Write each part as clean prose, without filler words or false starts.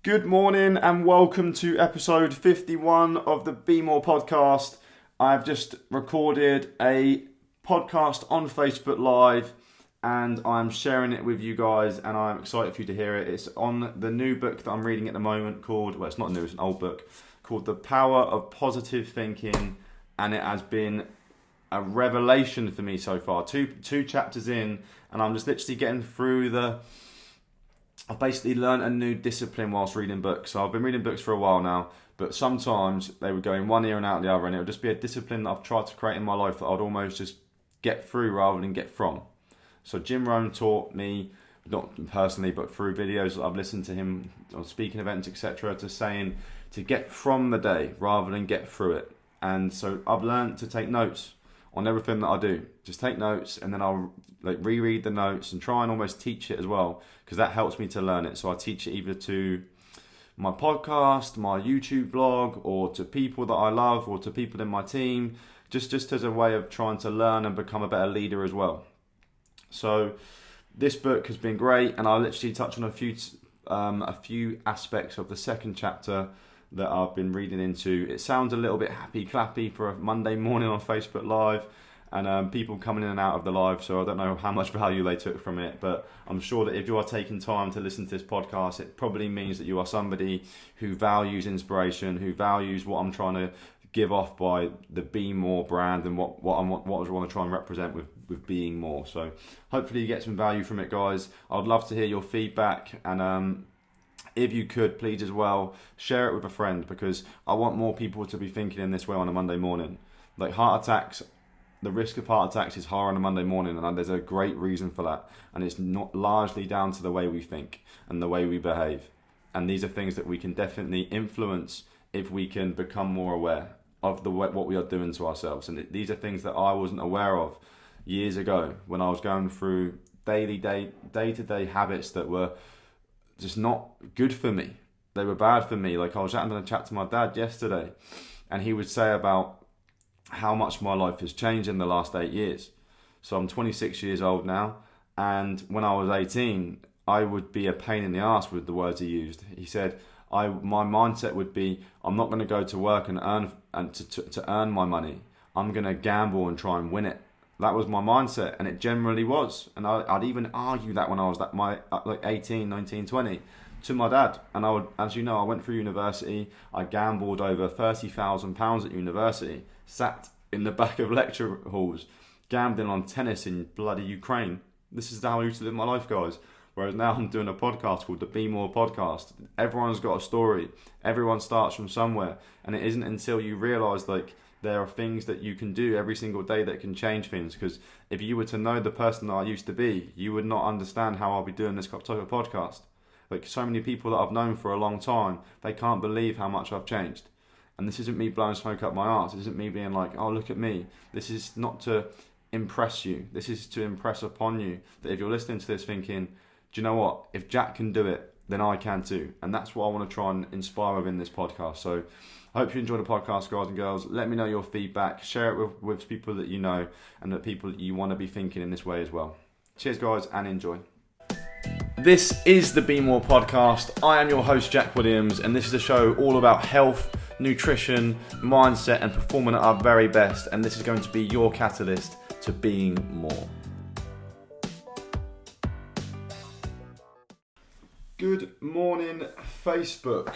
Good morning and welcome to episode 51 of the Be More podcast. I've just recorded a podcast on Facebook Live and I'm sharing it with you guys and I'm excited for you to hear it. It's on the new book that I'm reading at the moment called, well, it's not new, it's an old book, called The Power of Positive Thinking, and it has been a revelation for me so far. Two chapters in and I'm just literally getting through I've basically learned a new discipline whilst reading books. So I've been reading books for a while now, but sometimes they would go in one ear and out the other, and it would just be a discipline that I've tried to create in my life that I'd almost just get through rather than get from. So Jim Rohn taught me, not personally, but through videos that I've listened to him on speaking events, etc., to saying to get from the day rather than get through it. And so I've learned to take notes on everything that I do. Just take notes and then I'll reread the notes and try and almost teach it as well, because that helps me to learn it. So I teach it either to my podcast, my YouTube blog, or to people that I love, or to people in my team, just as a way of trying to learn and become a better leader as well. So this book has been great, and I'll literally touch on a few aspects of the second chapter that I've been reading into. It sounds a little bit happy clappy for a Monday morning on Facebook Live, and people coming in and out of the live, so I don't know how much value they took from it, but I'm sure that if you are taking time to listen to this podcast, it probably means that you are somebody who values inspiration, who values what I'm trying to give off by the Be More brand and what I want to try and represent with being more. So hopefully you get some value from it, guys. I'd love to hear your feedback, and if you could, please as well, share it with a friend, because I want more people to be thinking in this way on a Monday morning. Like heart attacks, the risk of heart attacks is higher on a Monday morning, and there's a great reason for that. And it's not largely down to the way we think and the way we behave. And these are things that we can definitely influence if we can become more aware of what we are doing to ourselves. And these are things that I wasn't aware of years ago when I was going through day-to-day habits that were just not good for me. They were bad for me. Like I was having a chat to my dad yesterday, and he would say about how much my life has changed in the last 8 years. So I'm 26 years old now, and when I was 18, I would be a pain in the ass with the words he used. He said, my mindset would be, I'm not going to go to work and earn my money. I'm going to gamble and try and win it. That was my mindset, and it generally was. And I'd even argue that when I was like 18, 19, 20 to my dad. And I would, as you know, I went through university. I gambled over £30,000 at university, sat in the back of lecture halls, gambling on tennis in bloody Ukraine. This is how I used to live my life, guys. Whereas now I'm doing a podcast called the Be More podcast. Everyone's got a story. Everyone starts from somewhere. And it isn't until you realise there are things that you can do every single day that can change things. Because if you were to know the person that I used to be, you would not understand how I'll be doing this type of podcast. Like so many people that I've known for a long time, they can't believe how much I've changed. And this isn't me blowing smoke up my arse. This isn't me being like, oh, look at me. This is not to impress you. This is to impress upon you that if you're listening to this thinking, do you know what? If Jack can do it, then I can too. And that's what I want to try and inspire within this podcast. So I hope you enjoy the podcast, guys and girls. Let me know your feedback. Share it with people that you know and the people that you want to be thinking in this way as well. Cheers, guys, and enjoy. This is the Be More podcast. I am your host, Jack Williams, and this is a show all about health, nutrition, mindset, and performing at our very best. And this is going to be your catalyst to being more. Good morning, Facebook.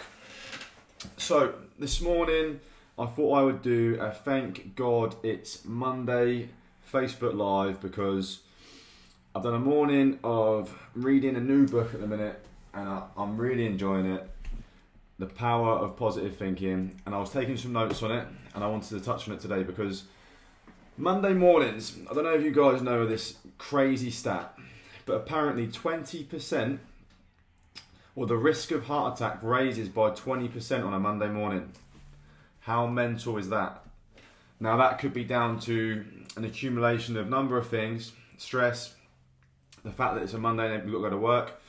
So this morning I thought I would do a thank God it's Monday Facebook Live, because I've done a morning of reading a new book at the minute and I'm really enjoying it. The Power of Positive Thinking, and I was taking some notes on it and I wanted to touch on it today because Monday mornings, I don't know if you guys know this crazy stat, but apparently 20%, or the risk of heart attack raises by 20% on a Monday morning. How mental is that? Now that could be down to an accumulation of number of things, stress, the fact that it's a Monday and you've got to go to work,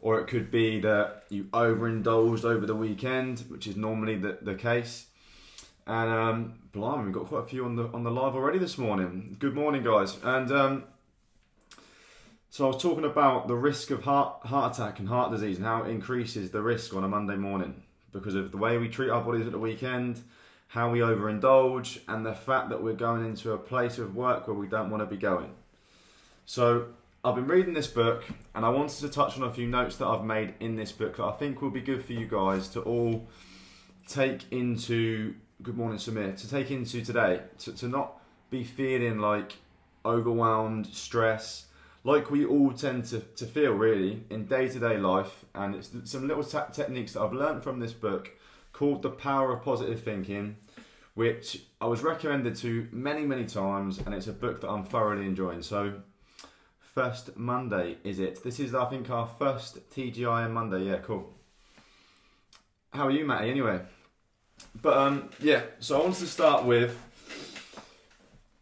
or it could be that you overindulged over the weekend, which is normally the case. And blimey, we've got quite a few on the live already this morning. Good morning, guys. And So I was talking about the risk of heart attack and heart disease and how it increases the risk on a Monday morning because of the way we treat our bodies at the weekend, how we overindulge, and the fact that we're going into a place of work where we don't want to be going. So I've been reading this book and I wanted to touch on a few notes that I've made in this book that I think will be good for you guys to all take into, good morning Samir, to take into today, to not be feeling like overwhelmed, stress, like we all tend to feel really in day-to-day life. And it's some little techniques that I've learned from this book called The Power of Positive Thinking, which I was recommended to many times, and it's a book that I'm thoroughly enjoying. So first Monday is it? This is I think our first TGIM Monday. Yeah, cool. How are you, Matty, anyway? But so I wanted to start with,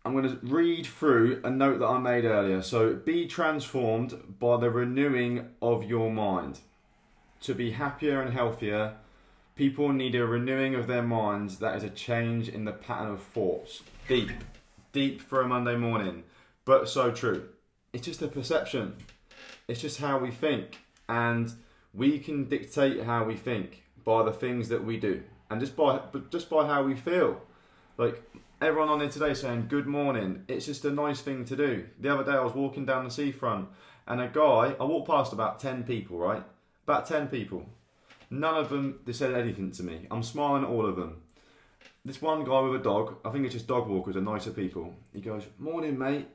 I'm going to read through a note that I made earlier. So, be transformed by the renewing of your mind. To be happier and healthier, people need a renewing of their minds that is a change in the pattern of thoughts. Deep for a Monday morning, but so true. It's just a perception. It's just how we think. And we can dictate how we think by the things that we do. And just by how we feel. Like, everyone on here today saying good morning, it's just a nice thing to do. The other day I was walking down the seafront and I walked past about 10 people, right? About 10 people. None of them, they said anything to me. I'm smiling at all of them. This one guy with a dog, I think it's just dog walkers are nicer people. He goes, morning mate.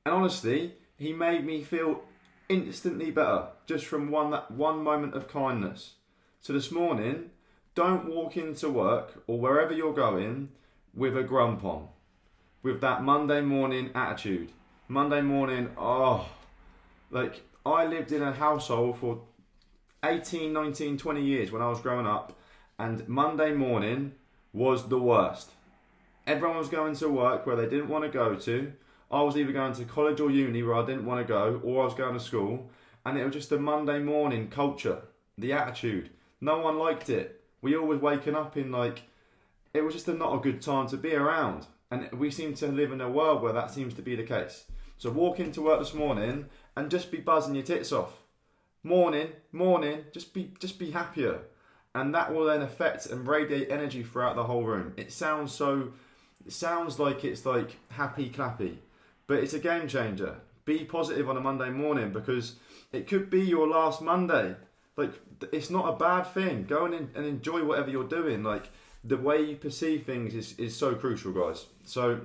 And honestly, he made me feel instantly better just from one moment of kindness. So this morning, don't walk into work or wherever you're going with a grump on, with that Monday morning attitude. Monday morning, like I lived in a household for 18, 19, 20 years when I was growing up, and Monday morning was the worst. Everyone was going to work where they didn't want to go to. I was either going to college or uni where I didn't want to go, or I was going to school, and it was just a Monday morning culture, the attitude. No one liked it. We always waking up in like, it was just not a good time to be around. And we seem to live in a world where that seems to be the case. So walk into work this morning and just be buzzing your tits off. Morning, just be happier. And that will then affect and radiate energy throughout the whole room. It sounds like it's like happy clappy, but it's a game changer. Be positive on a Monday morning because it could be your last Monday. Like, it's not a bad thing. Go and enjoy whatever you're doing. Like, the way you perceive things is so crucial, guys. So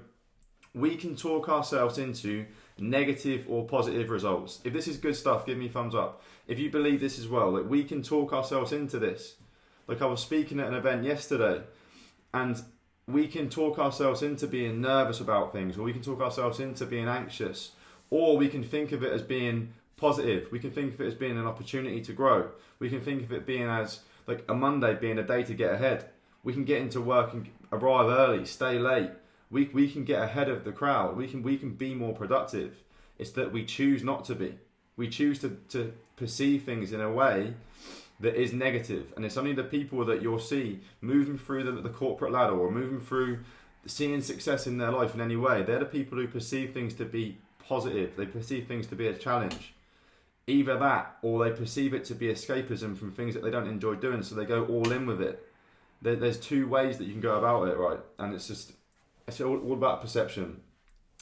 we can talk ourselves into negative or positive results. If this is good stuff, give me a thumbs up. If you believe this as well, like we can talk ourselves into this. Like I was speaking at an event yesterday, and we can talk ourselves into being nervous about things, or we can talk ourselves into being anxious, or we can think of it as being positive. We can think of it as being an opportunity to grow. We can think of it being as like a Monday being a day to get ahead. We can get into work and arrive early, stay late. We can get ahead of the crowd. We can be more productive. It's that we choose not to be. We choose to perceive things in a way that is negative. And it's only the people that you'll see moving through the corporate ladder or moving through seeing success in their life in any way. They're the people who perceive things to be positive. They perceive things to be a challenge. Either that, or they perceive it to be escapism from things that they don't enjoy doing, so they go all in with it. There's two ways that you can go about it, right? And it's all about perception.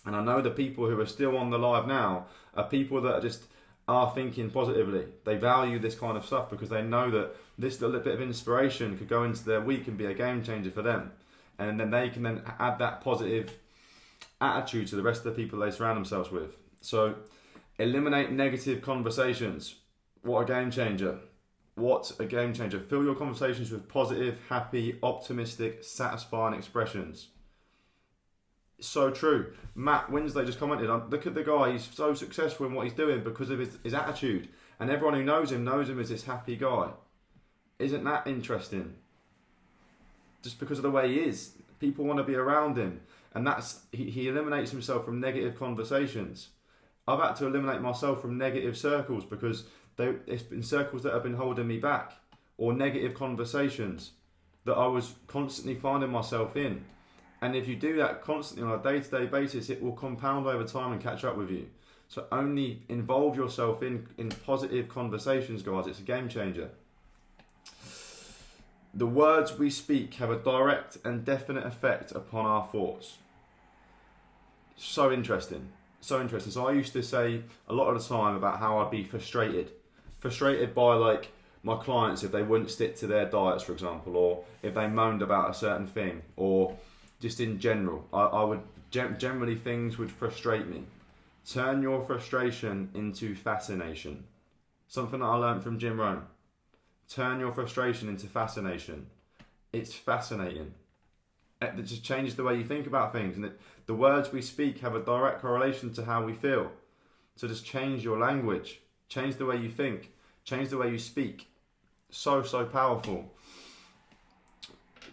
And I know the people who are still on the live now are people that are thinking positively. They value this kind of stuff because they know that this little bit of inspiration could go into their week and be a game changer for them. And then they can then add that positive attitude to the rest of the people they surround themselves with. So eliminate negative conversations. What a game changer. What a game changer. Fill your conversations with positive, happy, optimistic, satisfying expressions. So true. Matt Wednesday just commented on, look at the guy, he's so successful in what he's doing because of his attitude. And everyone who knows him as this happy guy. Isn't that interesting? Just because of the way he is. People want to be around him. And he eliminates himself from negative conversations. I've had to eliminate myself from negative circles because it's been circles that have been holding me back, or negative conversations that I was constantly finding myself in. And if you do that constantly on a day-to-day basis, it will compound over time and catch up with you. So only involve yourself in positive conversations, guys. It's a game changer. The words we speak have a direct and definite effect upon our thoughts. So interesting. So interesting. So I used to say a lot of the time about how I'd be frustrated by like my clients if they wouldn't stick to their diets, for example, or if they moaned about a certain thing, or just in general. I would generally, things would frustrate me. Turn your frustration into fascination. Something that I learned from Jim Rohn. Turn your frustration into fascination. It's fascinating. It just changes the way you think about things, and the words we speak have a direct correlation to how we feel. So just change your language, change the way you think, change the way you speak. So powerful.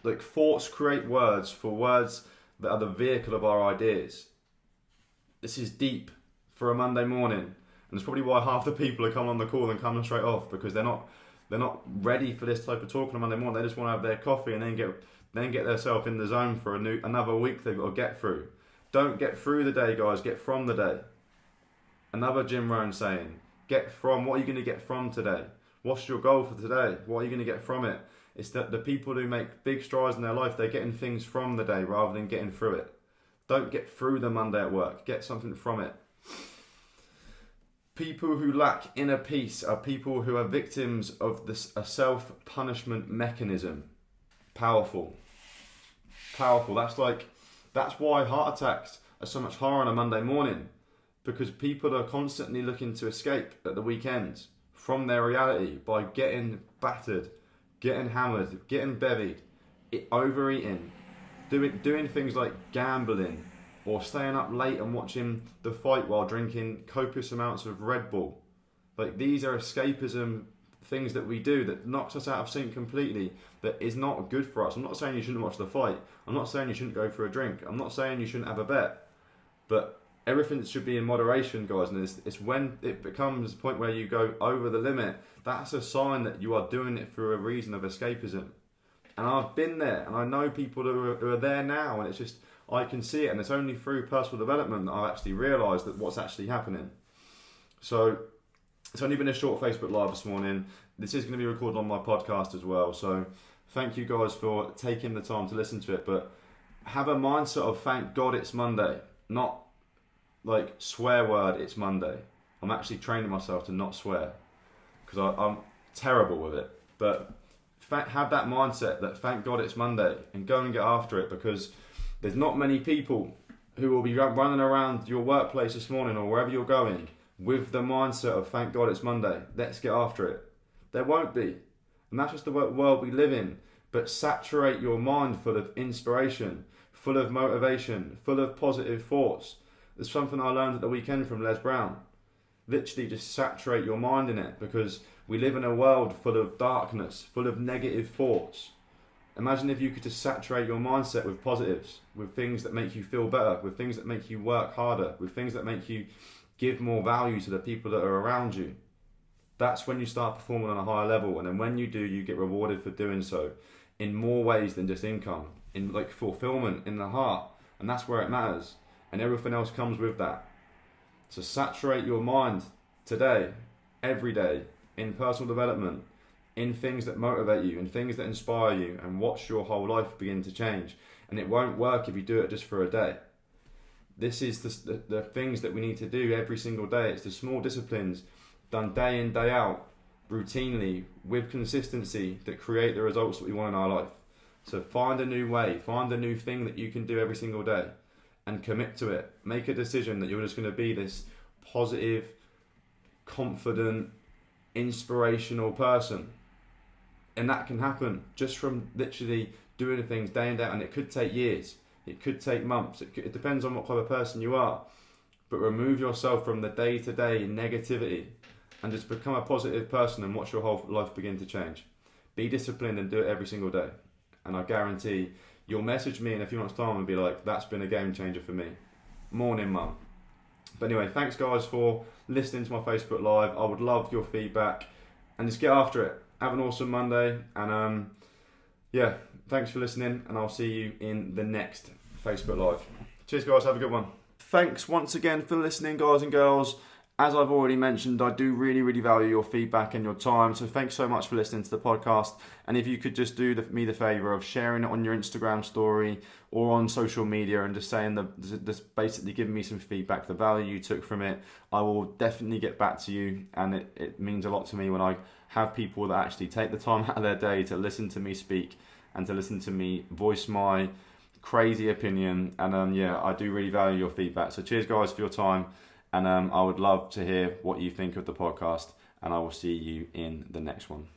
Like, thoughts create words for words that are the vehicle of our ideas. This is deep for a Monday morning, and it's probably why half the people are coming on the call and coming straight off, because they're not ready for this type of talk on a Monday morning. They just want to have their coffee and then get themselves in the zone for another week they've got to get through. Don't get through the day, guys. Get from the day. Another Jim Rohn saying, get from. What are you going to get from today? What's your goal for today? What are you going to get from it? It's that the people who make big strides in their life, they're getting things from the day rather than getting through it. Don't get through the Monday at work. Get something from it. People who lack inner peace are people who are victims of a self-punishment mechanism. Powerful. That's why heart attacks are so much higher on a Monday morning, because people are constantly looking to escape at the weekends from their reality by getting battered, getting hammered, getting bevied, overeating, doing things like gambling, or staying up late and watching the fight while drinking copious amounts of Red Bull. Like, these are escapism things that we do that knocks us out of sync completely, that is not good for us. I'm not saying you shouldn't watch the fight. I'm not saying you shouldn't go for a drink. I'm not saying you shouldn't have a bet. But everything should be in moderation, guys. And it's when it becomes a point where you go over the limit, that's a sign that you are doing it for a reason of escapism. And I've been there, and I know people who are there now, and it's just, I can see it, and it's only through personal development that I've actually realised that what's actually happening. So it's only been a short Facebook Live this morning. This is going to be recorded on my podcast as well. So thank you guys for taking the time to listen to it. But have a mindset of thank God it's Monday, not like swear word it's Monday. I'm actually training myself to not swear because I'm terrible with it. But have that mindset that thank God it's Monday and go and get after it, because there's not many people who will be running around your workplace this morning or wherever you're going with the mindset of thank God it's Monday, let's get after it. There won't be. And that's just the world we live in. But saturate your mind full of inspiration, full of motivation, full of positive thoughts. There's something I learned at the weekend from Les Brown. Literally just saturate your mind in it, because we live in a world full of darkness, full of negative thoughts. Imagine if you could just saturate your mindset with positives, with things that make you feel better, with things that make you work harder, with things that make you give more value to the people that are around you. That's when you start performing on a higher level, and then when you do, you get rewarded for doing so in more ways than just income, in like fulfillment in the heart, and that's where it matters, and everything else comes with that. So saturate your mind today, every day, in personal development, in things that motivate you, in things that inspire you, and watch your whole life begin to change. And it won't work if you do it just for a day. This is the things that we need to do every single day. It's the small disciplines done day in, day out, routinely, with consistency, that create the results that we want in our life. So find a new way, find a new thing that you can do every single day and commit to it. Make a decision that you're just going to be this positive, confident, inspirational person. And that can happen just from literally doing things day in, day out. And it could take years. It could take months. It depends on what type of person you are. But remove yourself from the day-to-day negativity and just become a positive person and watch your whole life begin to change. Be disciplined and do it every single day. And I guarantee you'll message me in a few months' time and be like, that's been a game changer for me. Morning, mum. But anyway, thanks guys for listening to my Facebook Live. I would love your feedback and just get after it. Have an awesome Monday. And yeah, thanks for listening, and I'll see you in the next Facebook Live. Cheers guys, have a good one. thanks once again for listening, guys and girls. As I've already mentioned, I do really, really value your feedback and your time. So thanks so much for listening to the podcast. And if you could just do me the favour of sharing it on your Instagram story or on social media and just saying just basically giving me some feedback, the value you took from it, I will definitely get back to you. And it means a lot to me when I have people that actually take the time out of their day to listen to me speak and to listen to me voice my crazy opinion. And I do really value your feedback. So cheers, guys, for your time. And I would love to hear what you think of the podcast, and I will see you in the next one.